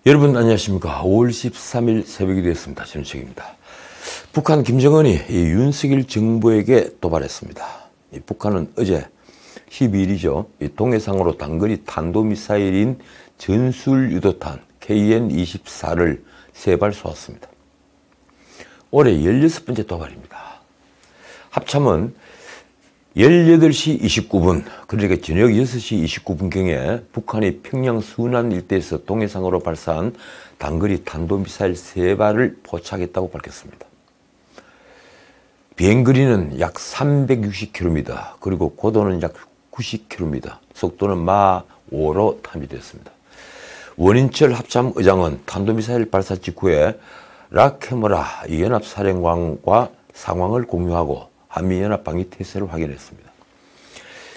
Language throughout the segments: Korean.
여러분 안녕하십니까. 5월 13일 새벽이 되었습니다. 전우책입니다. 북한 김정은이 윤석열 정부에게 도발했습니다. 북한은 어제 12일이죠. 동해상으로 단거리 탄도미사일인 전술유도탄 KN-24를 3발 쏘았습니다. 올해 16번째 도발입니다. 합참은 18시 29분, 그러니까 저녁 6시 29분경에 북한이 평양 순안 일대에서 동해상으로 발사한 단거리 탄도미사일 3발을 포착했다고 밝혔습니다. 비행거리는 약 360km, 그리고 고도는 약 90km, 속도는 마 5로 탐지됐습니다. 원인철 합참의장은 탄도미사일 발사 직후에 라케모라 연합사령관과 상황을 공유하고 한미연합 방위태세를 확인했습니다.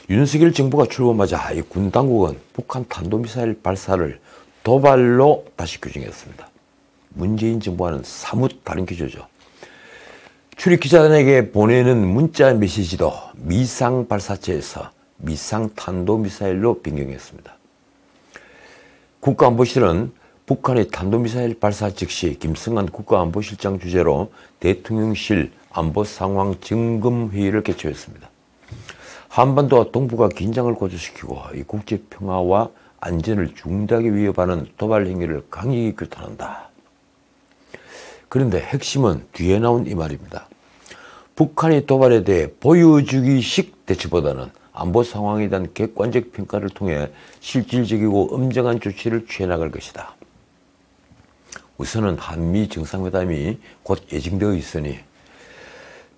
윤석열 정부가 출범하자 이 군 당국은 북한 탄도미사일 발사를 도발로 다시 규정했습니다. 문재인 정부와는 사뭇 다른 기조죠. 출입기자단에게 보내는 문자 메시지도 미상 발사체에서 미상 탄도미사일로 변경했습니다. 국가안보실은 북한의 탄도미사일 발사 즉시 김성한 국가안보실장 주재로 대통령실 안보상황 점검회의를 개최했습니다. 한반도와 동북아 긴장을 고조시키고 이 국제평화와 안전을 중대하게 위협하는 도발 행위를 강력히 규탄한다. 그런데 핵심은 뒤에 나온 이 말입니다. 북한의 도발에 대해 보여주기식 대처보다는 안보 상황에 대한 객관적 평가를 통해 실질적이고 엄정한 조치를 취해나갈 것이다. 우선은 한미 정상회담이 곧 예정되어 있으니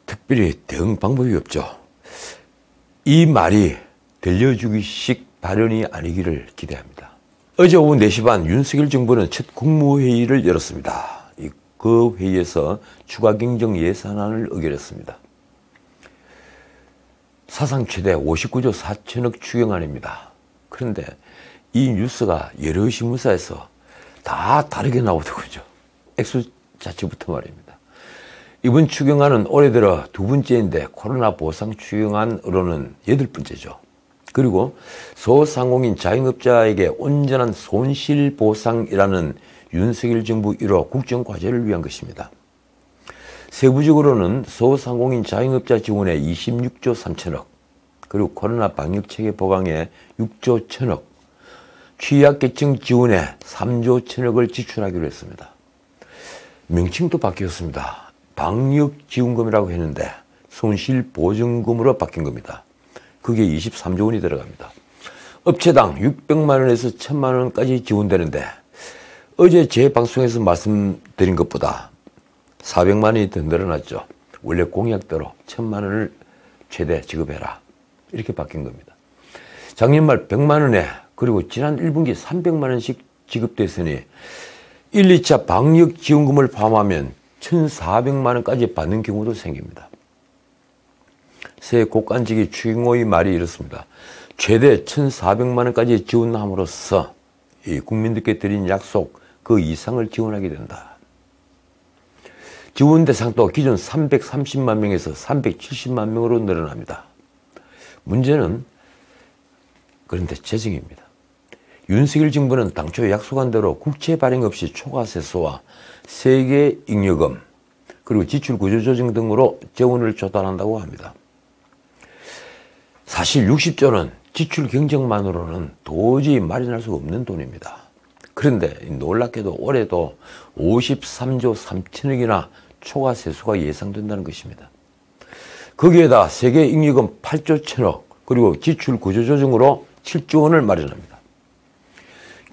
특별히 대응 방법이 없죠. 이 말이 들려주기식 발언이 아니기를 기대합니다. 어제 오후 4시 반 윤석열 정부는 첫 국무회의를 열었습니다. 그 회의에서 추가 경정 예산안을 의결했습니다. 사상 최대 59조 4천억 추경안입니다. 그런데 이 뉴스가 여러 신문사에서 다 다르게 나오더군요. 액수 자체부터 말입니다. 이번 추경안은 올해 들어 2번째인데 코로나 보상 추경안으로는 8번째죠. 그리고 소상공인 자영업자에게 온전한 손실보상이라는 윤석열 정부 1호 국정과제를 위한 것입니다. 세부적으로는 소상공인 자영업자 지원에 26조 3천억, 그리고 코로나 방역체계 보강에 6조 1천억, 취약계층 지원에 3조 1천억을 지출하기로 했습니다. 명칭도 바뀌었습니다. 방역지원금이라고 했는데 손실보증금으로 바뀐 겁니다. 그게 23조 원이 들어갑니다. 업체당 600만 원에서 1000만 원까지 지원되는데 어제 제 방송에서 말씀드린 것보다 400만 원이 더 늘어났죠. 원래 공약대로 1000만 원을 최대 지급해라. 이렇게 바뀐 겁니다. 작년 말 100만 원에 그리고 지난 1분기 300만 원씩 지급됐으니 1, 2차 방역지원금을 포함하면 1,400만 원까지 받는 경우도 생깁니다. 새 국간직이 추경호의 말이 이렇습니다. 최대 1,400만 원까지 지원함으로써 이 국민들께 드린 약속 그 이상을 지원하게 된다. 지원 대상도 기존 330만 명에서 370만 명으로 늘어납니다. 문제는 그런데 재정입니다. 윤석열 정부는 당초 약속한 대로 국채 발행 없이 초과세수와 세계 잉여금 그리고 지출 구조조정 등으로 재원을 조달한다고 합니다. 사실 60조는 지출 경쟁만으로는 도저히 마련할 수가 없는 돈입니다. 그런데 놀랍게도 올해도 53조 3천억이나 초과세수가 예상된다는 것입니다. 거기에다 세계 잉여금 8조 1천억 그리고 지출 구조조정으로 7조 원을 마련합니다.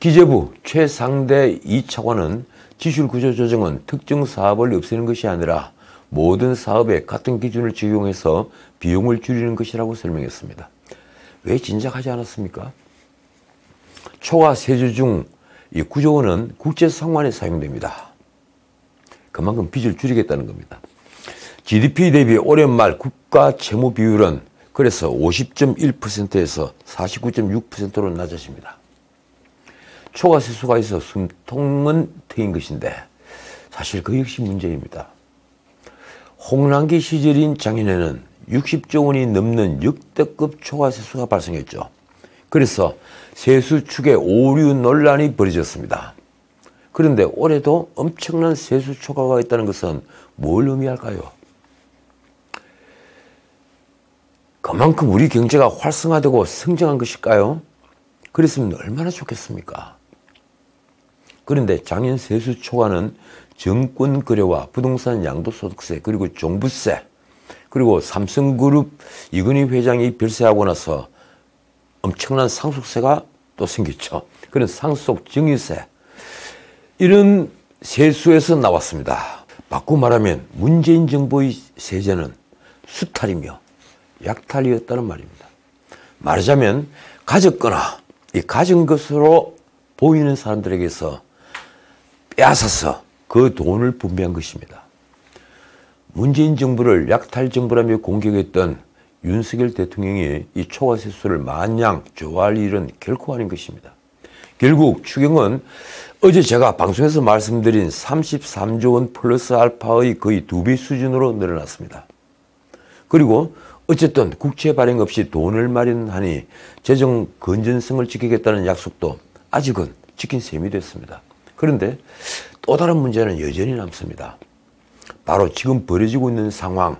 기재부 최상대 2차관은 지출 구조 조정은 특정 사업을 없애는 것이 아니라 모든 사업에 같은 기준을 적용해서 비용을 줄이는 것이라고 설명했습니다. 왜 진작하지 않았습니까? 초과 세조 중 이 9조 원은 국제 상환에 사용됩니다. 그만큼 빚을 줄이겠다는 겁니다. GDP 대비 올해 말 국가 채무 비율은 그래서 50.1%에서 49.6%로 낮아집니다. 초과 세수가 있어 숨통은 트인 것인데 사실 그 역시 문제입니다. 홍남기 시절인 작년에는 60조 원이 넘는 역대급 초과 세수가 발생했죠. 그래서 세수 축의 오류 논란이 벌어졌습니다. 그런데 올해도 엄청난 세수 초과가 있다는 것은 뭘 의미할까요? 그만큼 우리 경제가 활성화되고 성장한 것일까요? 그랬으면 얼마나 좋겠습니까? 그런데 작년 세수 초과는 정권 거래와 부동산 양도소득세 그리고 종부세 그리고 삼성그룹 이건희 회장이 별세하고 나서 엄청난 상속세가 또 생겼죠. 그런 상속증여세 이런 세수에서 나왔습니다. 바꾸고 말하면 문재인 정부의 세제는 수탈이며 약탈이었다는 말입니다. 말하자면 가졌거나 이 가진 것으로 보이는 사람들에게서 빼앗아서 그 돈을 분배한 것입니다. 문재인 정부를 약탈 정부라며 공격했던 윤석열 대통령이 이 초과세수를 마냥 좋아할 일은 결코 아닌 것입니다. 결국 추경은 어제 제가 방송에서 말씀드린 33조 원 플러스 알파의 거의 2배 수준으로 늘어났습니다. 그리고 어쨌든 국채 발행 없이 돈을 마련하니 재정 건전성을 지키겠다는 약속도 아직은 지킨 셈이 됐습니다. 그런데 또 다른 문제는 여전히 남습니다. 바로 지금 벌어지고 있는 상황,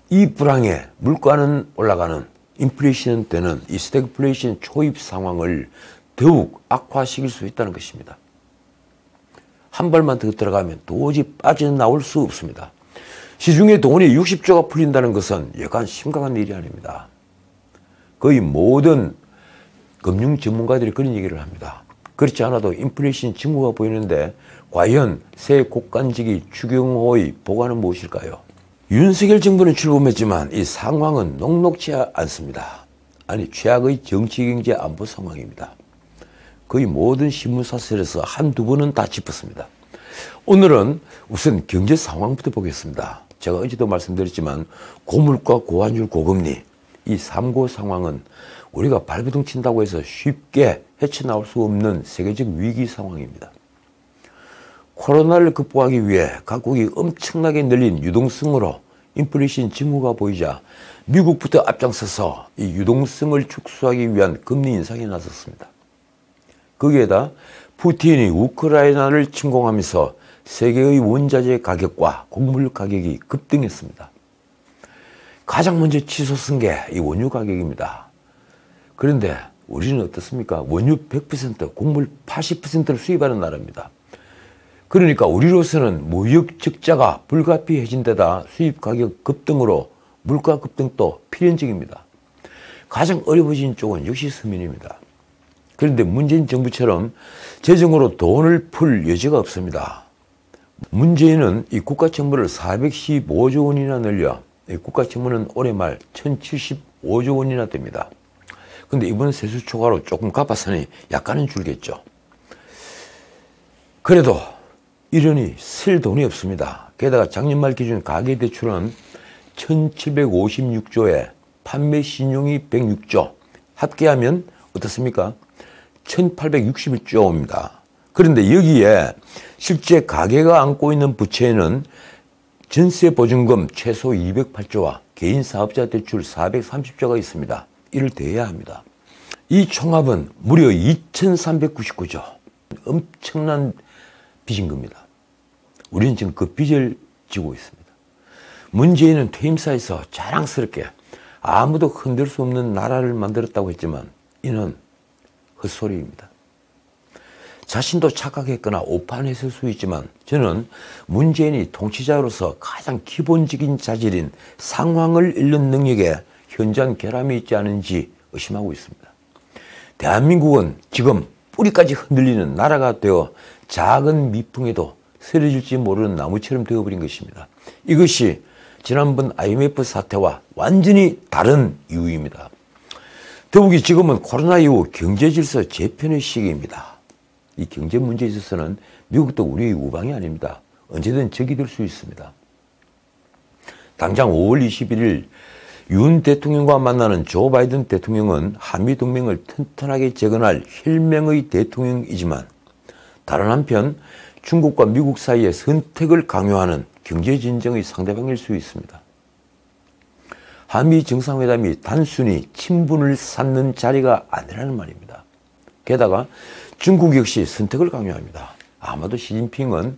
이 불황에 물가는 올라가는 인플레이션 되는 이 스태그플레이션 초입 상황을 더욱 악화시킬 수 있다는 것입니다. 한 발만 더 들어가면 도저히 빠져나올 수 없습니다. 시중에 돈이 60조가 풀린다는 것은 여간 심각한 일이 아닙니다. 거의 모든 금융 전문가들이 그런 얘기를 합니다. 그렇지 않아도 인플레이션 징후가 보이는데 과연 새 국간직이 추경호의 보관은 무엇일까요? 윤석열 정부는 출범했지만 이 상황은 녹록지 않습니다. 아니 최악의 정치, 경제, 안보 상황입니다. 거의 모든 신문사설에서 한두 번은 다 짚었습니다. 오늘은 우선 경제 상황부터 보겠습니다. 제가 어제도 말씀드렸지만 고물가, 고환율, 고금리 이 3고 상황은 우리가 발버둥 친다고 해서 쉽게 헤쳐나올 수 없는 세계적 위기 상황입니다. 코로나를 극복하기 위해 각국이 엄청나게 늘린 유동성으로 인플레이션 징후가 보이자 미국부터 앞장서서 이 유동성을 축소하기 위한 금리 인상에 나섰습니다. 거기에다 푸틴이 우크라이나를 침공하면서 세계의 원자재 가격과 곡물 가격이 급등했습니다. 가장 먼저 치솟은 게 이 원유 가격입니다. 그런데 우리는 어떻습니까? 원유 100%, 곡물 80%를 수입하는 나라입니다. 그러니까 우리로서는 무역 적자가 불가피해진 데다 수입 가격 급등으로 물가 급등도 필연적입니다. 가장 어려워진 쪽은 역시 서민입니다. 그런데 문재인 정부처럼 재정으로 돈을 풀 여지가 없습니다. 문재인은 이 국가채무를 415조 원이나 늘려 이 국가채무는 올해 말 1075조 원이나 됩니다. 근데 이번 세수 초과로 조금 갚았으니 약간은 줄겠죠. 그래도 이러니 쓸 돈이 없습니다. 게다가 작년 말 기준 가계대출은 1756조에 판매 신용이 106조 합계하면 어떻습니까? 1861조입니다. 그런데 여기에 실제 가계가 안고 있는 부채는 전세보증금 최소 208조와 개인 사업자 대출 430조가 있습니다. 이를 대해야 합니다. 이 총합은 무려 2399조. 엄청난 빚인 겁니다. 우리는 지금 그 빚을 지고 있습니다. 문재인은 퇴임사에서 자랑스럽게 아무도 흔들 수 없는 나라를 만들었다고 했지만 이는 헛소리입니다. 자신도 착각했거나 오판했을 수 있지만 저는 문재인이 통치자로서 가장 기본적인 자질인 상황을 읽는 능력에 현저한 결함이 있지 않은지 의심하고 있습니다. 대한민국은 지금 뿌리까지 흔들리는 나라가 되어 작은 미풍에도 쓰러질지 모르는 나무처럼 되어버린 것입니다. 이것이 지난번 IMF 사태와 완전히 다른 이유입니다. 더욱이 지금은 코로나19 경제질서 재편의 시기입니다. 이 경제 문제에 있어서는 미국도 우리의 우방이 아닙니다. 언제든 적이 될 수 있습니다. 당장 5월 21일 윤 대통령과 만나는 조 바이든 대통령은 한미동맹을 튼튼하게 재건할 혈맹의 대통령이지만 다른 한편 중국과 미국 사이의 선택을 강요하는 경제진정의 상대방일 수 있습니다. 한미 정상회담이 단순히 친분을 쌓는 자리가 아니라는 말입니다. 게다가 중국 역시 선택을 강요합니다. 아마도 시진핑은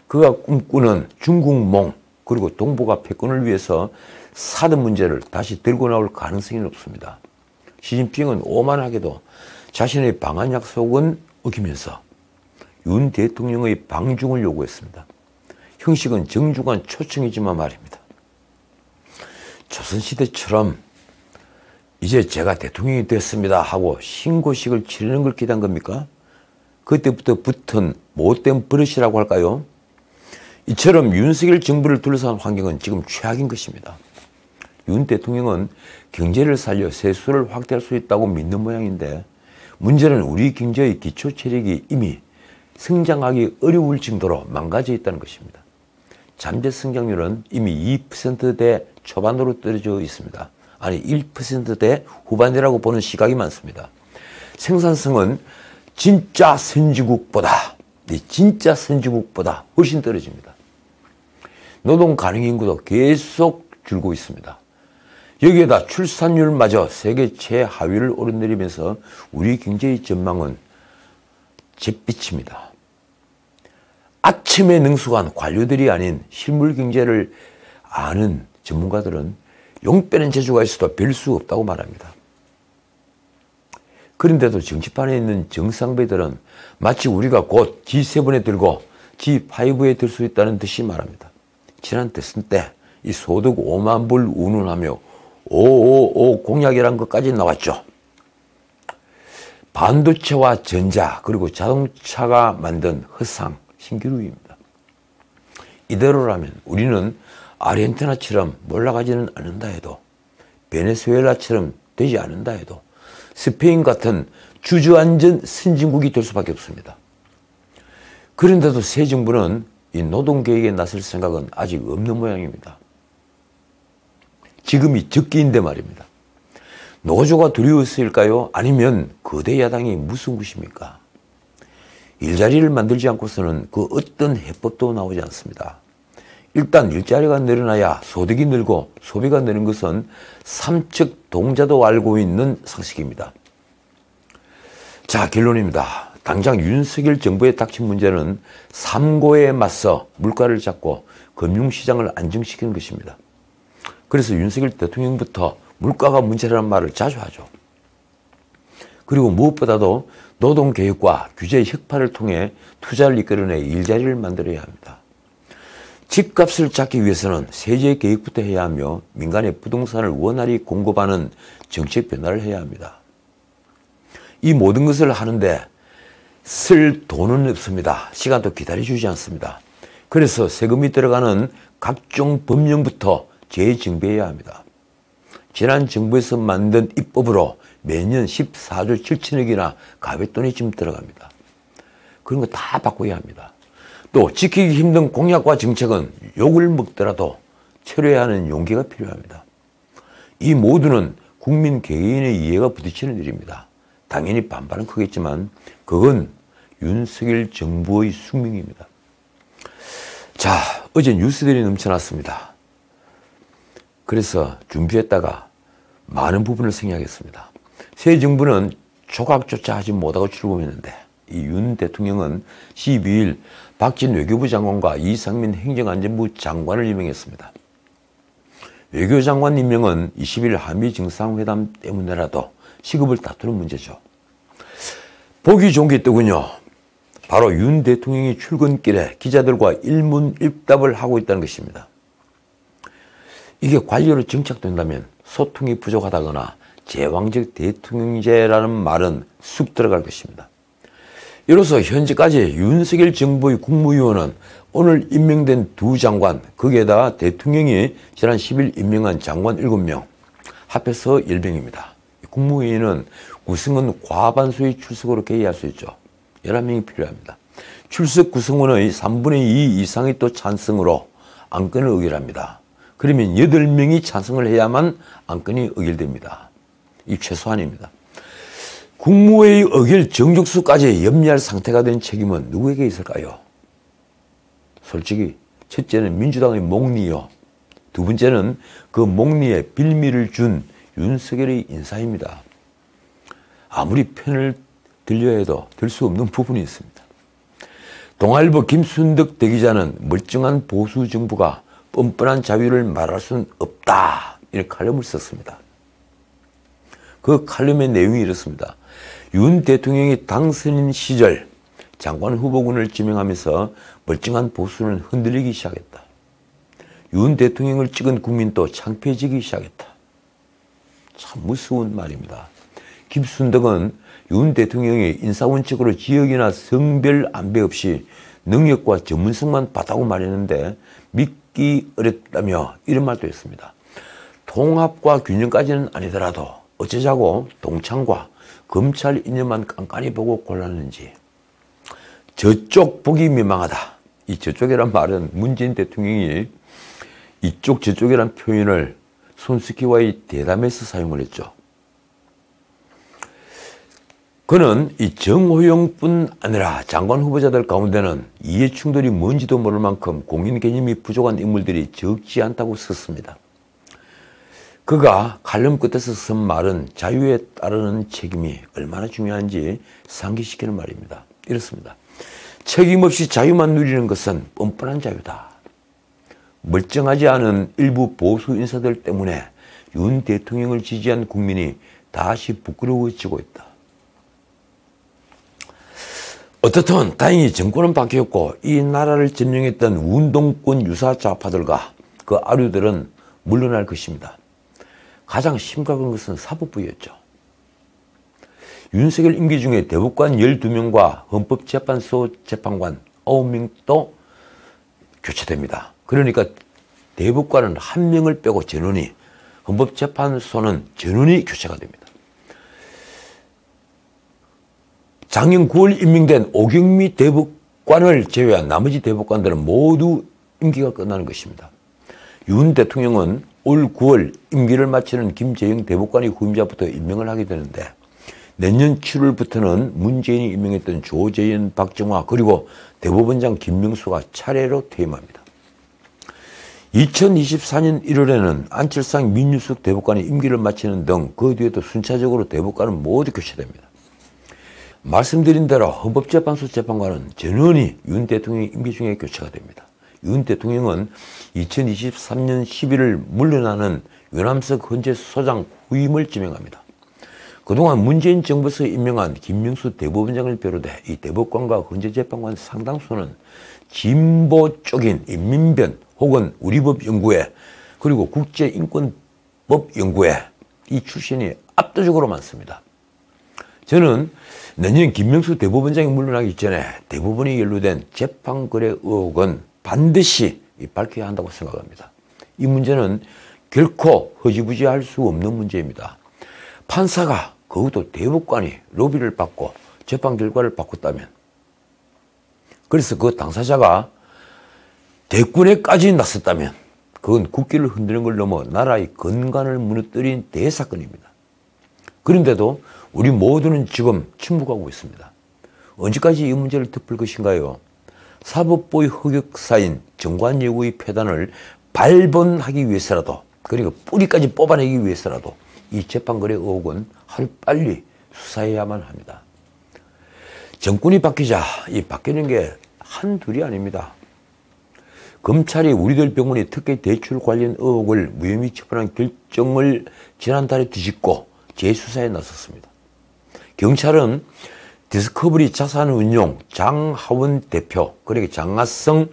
그가 꿈꾸는 중국몽 그리고 동북아 패권을 위해서 사드 문제를 다시 들고 나올 가능성이 높습니다. 시진핑은 오만하게도 자신의 방한 약속은 어기면서 윤 대통령의 방중을 요구했습니다. 형식은 정중한 초청이지만 말입니다. 조선시대처럼 이제 제가 대통령이 됐습니다 하고 신고식을 치르는 걸 기대한 겁니까? 그때부터 붙은 못된 버릇이라고 할까요? 이처럼 윤석열 정부를 둘러싼 환경은 지금 최악인 것입니다. 윤 대통령은 경제를 살려 세수를 확대할 수 있다고 믿는 모양인데 문제는 우리 경제의 기초 체력이 이미 성장하기 어려울 정도로 망가져 있다는 것입니다. 잠재 성장률은 이미 2%대 초반으로 떨어져 있습니다. 아니 1%대 후반이라고 보는 시각이 많습니다. 생산성은 진짜 선진국보다 훨씬 떨어집니다. 노동 가능 인구도 계속 줄고 있습니다. 여기에다 출산율마저 세계 최하위를 오르내리면서 우리 경제의 전망은 잿빛입니다. 아침에 능숙한 관료들이 아닌 실물 경제를 아는 전문가들은 용 빼는 재주가 있어도 별 수 없다고 말합니다. 그런데도 정치판에 있는 정상배들은 마치 우리가 곧 G7에 들고 G5에 들 수 있다는 듯이 말합니다. 지난 대선 때 이 소득 5만 불 운운하며 555 공약이란 것까지 나왔죠. 반도체와 전자 그리고 자동차가 만든 허상 신기루입니다. 이대로라면 우리는 아르헨티나처럼 몰락하지는 않는다 해도 베네수엘라처럼 되지 않는다 해도 스페인 같은 주저앉은 선진국이 될 수밖에 없습니다. 그런데도 새 정부는 이 노동계획에 나설 생각은 아직 없는 모양입니다. 지금이 적기인데 말입니다. 노조가 두려워서일까요? 아니면 거대 야당이 무슨 것입니까? 일자리를 만들지 않고서는 그 어떤 해법도 나오지 않습니다. 일단 일자리가 늘어나야 소득이 늘고 소비가 느는 것은 삼척 동자도 알고 있는 상식입니다. 자, 결론입니다. 당장 윤석열 정부에 닥친 문제는 삼고에 맞서 물가를 잡고 금융시장을 안정시키는 것입니다. 그래서 윤석열 대통령부터 물가가 문제라는 말을 자주 하죠. 그리고 무엇보다도 노동개혁과 규제 혁파를 통해 투자를 이끌어내 일자리를 만들어야 합니다. 집값을 잡기 위해서는 세제 개혁부터 해야 하며 민간의 부동산을 원활히 공급하는 정책 변화를 해야 합니다. 이 모든 것을 하는데 쓸 돈은 없습니다. 시간도 기다려주지 않습니다. 그래서 세금이 들어가는 각종 법령부터 재정비해야 합니다. 지난 정부에서 만든 입법으로 매년 14조 7천억이나 가뱃돈이 지금 들어갑니다. 그런 거 다 바꿔야 합니다. 또 지키기 힘든 공약과 정책은 욕을 먹더라도 철회해야 하는 용기가 필요합니다. 이 모두는 국민 개개인의 이해가 부딪히는 일입니다. 당연히 반발은 크겠지만 그건 윤석열 정부의 숙명입니다. 자, 어제 뉴스들이 넘쳐났습니다. 그래서 준비했다가 많은 부분을 생략했습니다. 새 정부는 조각조차 하지 못하고 출범했는데 이 윤 대통령은 12일 박진 외교부 장관과 이상민 행정안전부 장관을 임명했습니다. 외교장관 임명은 20일 한미 정상회담 때문에라도 시급을 다투는 문제죠. 보기 좋은 게 있더군요. 바로 윤 대통령이 출근길에 기자들과 일문일답을 하고 있다는 것입니다. 이게 관료로 정착된다면 소통이 부족하다거나 제왕적 대통령제라는 말은 쑥 들어갈 것입니다. 이로써 현재까지 윤석열 정부의 국무위원은 오늘 임명된 두 장관, 거기에다가 대통령이 지난 10일 임명한 장관 7명, 합해서 10명입니다. 국무회의는 구성원 과반수의 출석으로 개의할 수 있죠. 11명이 필요합니다. 출석 구성원의 3분의 2 이상이 또 찬성으로 안건을 의결합니다. 그러면 8명이 찬성을 해야만 안건이 의결됩니다. 이 최소한입니다. 국무회의 의결 정족수까지 염려할 상태가 된 책임은 누구에게 있을까요? 솔직히 첫째는 민주당의 목리요. 두 번째는 그 목리에 빌미를 준 윤석열의 인사입니다. 아무리 편을 들려 해도 될 수 없는 부분이 있습니다. 동아일보 김순덕 대기자는 멀쩡한 보수 정부가 뻔뻔한 자유를 말할 수는 없다, 이런 칼럼을 썼습니다. 그 칼럼의 내용이 이렇습니다. 윤 대통령이 당선인 시절 장관 후보군을 지명하면서 멀쩡한 보수는 흔들리기 시작했다. 윤 대통령을 찍은 국민도 창피해지기 시작했다. 참 무서운 말입니다. 김순덕은 윤 대통령이 인사원칙으로 지역이나 성별 안배 없이 능력과 전문성만 봤다고 말했는데 믿기 어렵다며 이런 말도 했습니다. 통합과 균형까지는 아니더라도 어쩌자고 동창과 검찰 이념만 깐깐히 보고 골랐는지 저쪽 보기 민망하다. 이 저쪽이란 말은 문재인 대통령이 이쪽 저쪽이란 표현을 손석희와의 대담에서 사용을 했죠. 그는 이 정호영뿐 아니라 장관 후보자들 가운데는 이해 충돌이 뭔지도 모를 만큼 공인 개념이 부족한 인물들이 적지 않다고 썼습니다. 그가 칼럼 끝에서 쓴 말은 자유에 따르는 책임이 얼마나 중요한지 상기시키는 말입니다. 이렇습니다. 책임 없이 자유만 누리는 것은 뻔뻔한 자유다. 멀쩡하지 않은 일부 보수 인사들 때문에 윤 대통령을 지지한 국민이 다시 부끄러워지고 있다. 어떻든 다행히 정권은 바뀌었고 이 나라를 점령했던 운동권 유사 좌파들과 그 아류들은 물러날 것입니다. 가장 심각한 것은 사법부였죠. 윤석열 임기 중에 대법관 12명과 헌법재판소 재판관 9명도 교체됩니다. 그러니까 대법관은 1명을 빼고 전원이, 헌법재판소는 전원이 교체가 됩니다. 작년 9월 임명된 오경미 대법관을 제외한 나머지 대법관들은 모두 임기가 끝나는 것입니다. 윤 대통령은 올 9월 임기를 마치는 김재영 대법관의 후임자부터 임명을 하게 되는데 내년 7월부터는 문재인이 임명했던 조재현, 박정화 그리고 대법원장 김명수가 차례로 퇴임합니다. 2024년 1월에는 안철상 민유숙 대법관이 임기를 마치는 등 그 뒤에도 순차적으로 대법관은 모두 교체됩니다. 말씀드린 대로 헌법재판소 재판관은 전원이 윤 대통령의 임기 중에 교체가 됩니다. 윤 대통령은 2023년 11월 물러나는 유남석 헌재 소장 후임을 지명합니다. 그동안 문재인 정부에서 임명한 김명수 대법원장을 비롯해 이 대법관과 헌재 재판관 상당수는 진보 쪽인 민변 혹은 우리법연구회 그리고 국제인권법연구회 이 출신이 압도적으로 많습니다. 저는 내년 김명수 대법원장이 물러나기 전에 대법원이 연루된 재판거래 의혹은 반드시 밝혀야 한다고 생각합니다. 이 문제는 결코 허지부지할 수 없는 문제입니다. 판사가 그것도 대법관이 로비를 받고 재판 결과를 바꿨다면, 그래서 그 당사자가 대권에까지 나섰다면 그건 국기를 흔드는 걸 넘어 나라의 건강을 무너뜨린 대사건입니다. 그런데도 우리 모두는 지금 침묵하고 있습니다. 언제까지 이 문제를 덮을 것인가요? 사법부의 흑역사인 정관예우의 폐단을 발본하기 위해서라도, 그리고 뿌리까지 뽑아내기 위해서라도 이 재판거래 의혹은 하루빨리 수사해야만 합니다. 정권이 바뀌자 이 바뀌는 게 한둘이 아닙니다. 검찰이 우리들 병원의 특혜 대출 관련 의혹을 무혐의 처분한 결정을 지난달에 뒤집고 재수사에 나섰습니다. 경찰은 디스커버리 자산운용 장하원 대표, 그러니까 장하성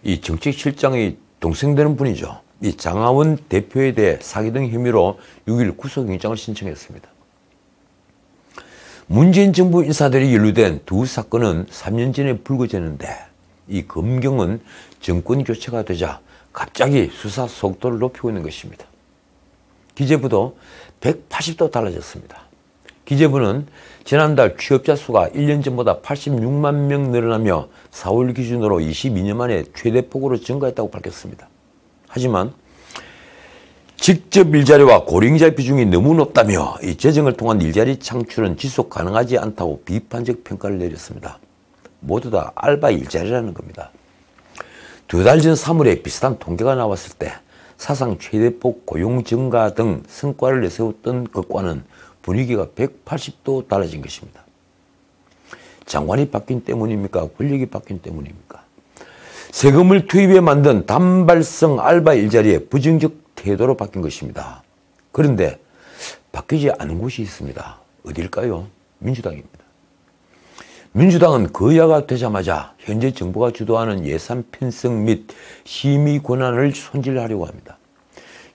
이 정책실장의 동생 되는 분이죠. 이 장하원 대표에 대해 사기 등 혐의로 6일 구속영장을 신청했습니다. 문재인 정부 인사들이 연루된 두 사건은 3년 전에 불거졌는데 이 검경은 정권 교체가 되자 갑자기 수사 속도를 높이고 있는 것입니다. 기재부도 180도 달라졌습니다. 기재부는 지난달 취업자 수가 1년 전보다 86만 명 늘어나며 4월 기준으로 22년 만에 최대폭으로 증가했다고 밝혔습니다. 하지만 직접 일자리와 고령자 비중이 너무 높다며 이 재정을 통한 일자리 창출은 지속 가능하지 않다고 비판적 평가를 내렸습니다. 모두 다 알바 일자리라는 겁니다. 두 달 전 3월에 비슷한 통계가 나왔을 때 사상 최대폭 고용 증가 등 성과를 내세웠던 것과는 분위기가 180도 달라진 것입니다. 장관이 바뀐 때문입니까? 권력이 바뀐 때문입니까? 세금을 투입해 만든 단발성 알바 일자리에 부정적 태도로 바뀐 것입니다. 그런데 바뀌지 않은 곳이 있습니다. 어딜까요? 민주당입니다. 민주당은 거야가 되자마자 현재 정부가 주도하는 예산 편성 및 심의 권한을 손질하려고 합니다.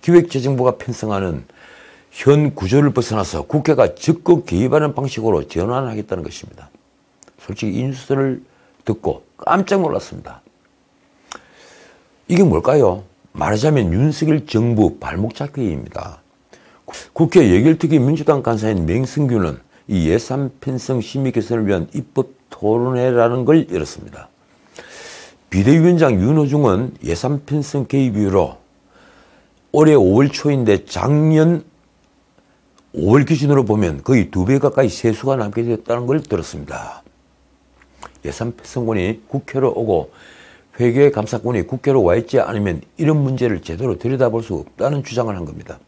기획재정부가 편성하는 현 구조를 벗어나서 국회가 적극 개입하는 방식으로 전환하겠다는 것입니다. 솔직히 이 뉴스를 듣고 깜짝 놀랐습니다. 이게 뭘까요? 말하자면 윤석열 정부 발목 잡기입니다. 국회 예결특위 민주당 간사인 맹승규는 이 예산 편성 심의 개선을 위한 입법 토론회라는 걸 열었습니다. 비대위원장 윤호중은 예산 편성 개입 이후로 올해 5월 초인데 작년 5월 기준으로 보면 거의 2배 가까이 세수가 남게 됐다는 걸 들었습니다. 예산 편성권이 국회로 오고 회계 감사권이 국회로 와 있지 않으면 이런 문제를 제대로 들여다볼 수 없다는 주장을 한 겁니다.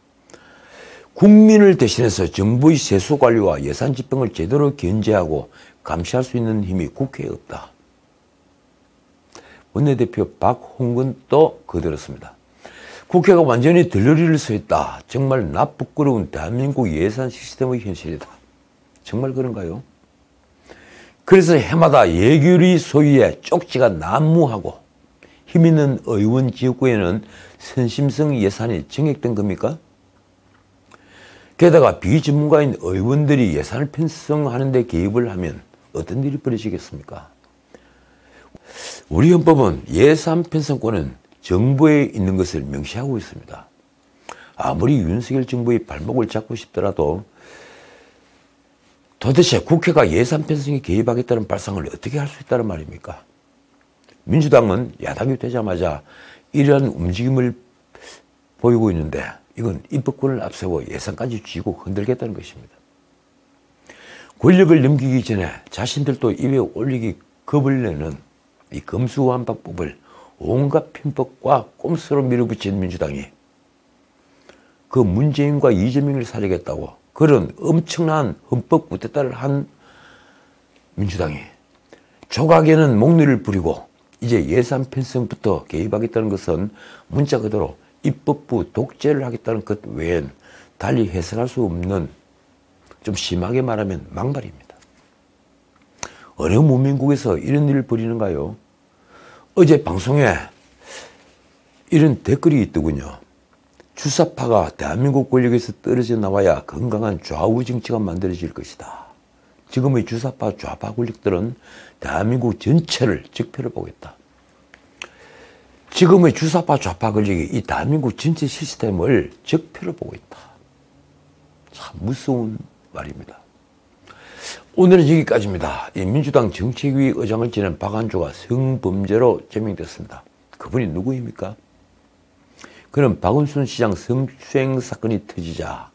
국민을 대신해서 정부의 세수 관리와 예산 집행을 제대로 견제하고 감시할 수 있는 힘이 국회에 없다. 원내대표 박홍근도 거들었습니다. 국회가 완전히 들러리를 서 있다. 정말 나쁘끄러운 대한민국 예산 시스템의 현실이다. 정말 그런가요? 그래서 해마다 예결위 소위에 쪽지가 난무하고 힘있는 의원 지역구에는 선심성 예산이 증액된 겁니까? 게다가 비전문가인 의원들이 예산을 편성하는 데 개입을 하면 어떤 일이 벌어지겠습니까? 우리 헌법은 예산 편성권은 정부에 있는 것을 명시하고 있습니다. 아무리 윤석열 정부의 발목을 잡고 싶더라도 도대체 국회가 예산 편성에 개입하겠다는 발상을 어떻게 할 수 있다는 말입니까? 민주당은 야당이 되자마자 이러한 움직임을 보이고 있는데 이건 입법권을 앞세워 예산까지 쥐고 흔들겠다는 것입니다. 권력을 넘기기 전에 자신들도 입에 올리기 겁을 내는 이 검수완박법을 온갖 편법과 꼼수로 밀어붙인 민주당이 그 문재인과 이재명을 살리겠다고 그런 엄청난 헌법 구태타를 한 민주당이 조각에는 목리를 부리고 이제 예산 편성부터 개입하겠다는 것은 문자 그대로 입법부 독재를 하겠다는 것 외엔 달리 해석할 수 없는, 좀 심하게 말하면 막말입니다. 어느 문민국에서 이런 일을 벌이는가요? 어제 방송에 이런 댓글이 있더군요. 주사파가 대한민국 권력에서 떨어져 나와야 건강한 좌우 정치가 만들어질 것이다. 지금의 주사파 좌파 권력들은 대한민국 전체를 적폐로 보고 있다. 지금의 주사파 좌파 권력이 이 대한민국 전체 시스템을 적폐로 보고 있다. 참 무서운 말입니다. 오늘은 여기까지입니다. 이 민주당 정책위 의장을 지낸 박한주가 성범죄로 제명됐습니다. 그분이 누구입니까? 그는 박은순 시장 성추행 사건이 터지자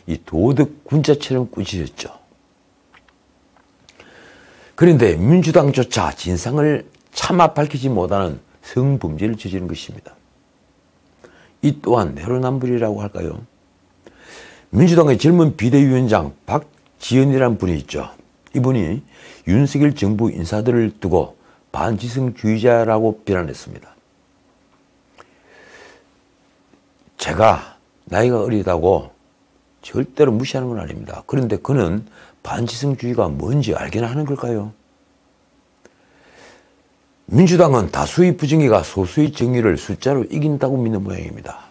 이 도덕 군자처럼 꾸짖었죠. 그런데 민주당조차 진상을 차마 밝히지 못하는 성범죄를 저지른 것입니다. 이 또한 내로남불이라고 할까요? 민주당의 젊은 비대위원장 박지원이라는 분이 있죠. 이분이 윤석열 정부 인사들을 두고 반지성주의자라고 비난했습니다. 제가 나이가 어리다고 절대로 무시하는 건 아닙니다. 그런데 그는 반지성주의가 뭔지 알기나 하는 걸까요? 민주당은 다수의 부정의가 소수의 정의를 숫자로 이긴다고 믿는 모양입니다.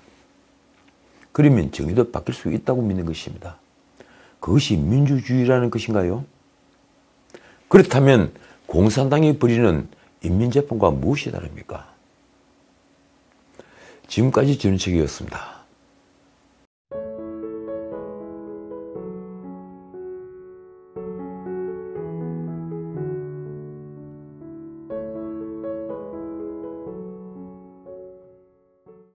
그러면 정의도 바뀔 수 있다고 믿는 것입니다. 그것이 민주주의라는 것인가요? 그렇다면 공산당이 벌이는 인민재판과 무엇이 다릅니까? 지금까지 전책이었습니다.